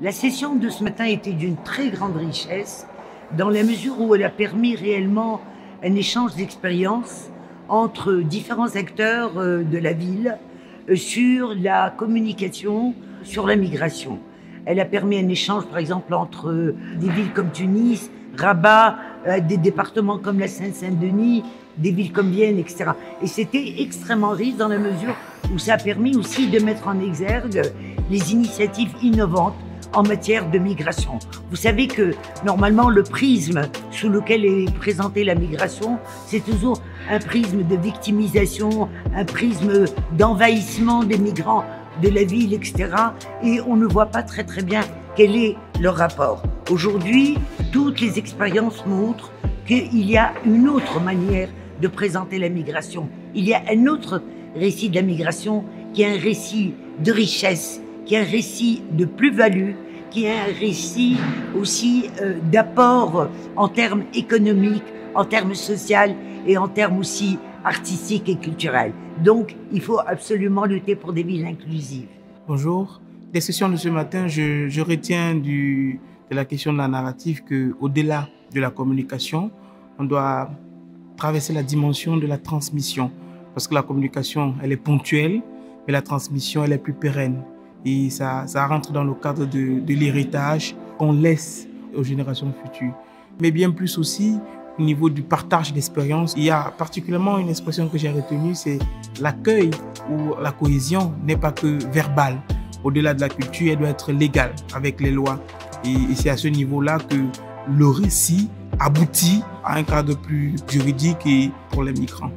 La session de ce matin était d'une très grande richesse, dans la mesure où elle a permis réellement un échange d'expériences entre différents acteurs de la ville sur la communication, sur la migration. Elle a permis un échange, par exemple, entre des villes comme Tunis, Rabat, des départements comme la Seine-Saint-Denis, des villes comme Vienne, etc. Et c'était extrêmement riche dans la mesure où ça a permis aussi de mettre en exergue les initiatives innovantes en matière de migration. Vous savez que normalement le prisme sous lequel est présentée la migration, c'est toujours un prisme de victimisation, un prisme d'envahissement des migrants de la ville, etc. Et on ne voit pas très bien quel est leur rapport. Aujourd'hui, toutes les expériences montrent qu'il y a une autre manière de présenter la migration. Il y a un autre récit de la migration qui est un récit de richesse, qui est un récit de plus-value, qui est un récit aussi d'apport en termes économiques, en termes sociaux et en termes aussi artistiques et culturels. Donc, il faut absolument lutter pour des villes inclusives. Bonjour. Des sessions de ce matin, je retiens de la question de la narrative qu'au-delà de la communication, on doit traverser la dimension de la transmission. Parce que la communication, elle est ponctuelle, mais la transmission, elle est plus pérenne. Et ça rentre dans le cadre de l'héritage qu'on laisse aux générations futures. Mais bien plus aussi, au niveau du partage d'expériences, il y a particulièrement une expression que j'ai retenue, c'est l'accueil ou la cohésion n'est pas que verbale. Au-delà de la culture, elle doit être légale avec les lois. Et c'est à ce niveau-là que le récit aboutit à un cadre plus juridique et pour les migrants.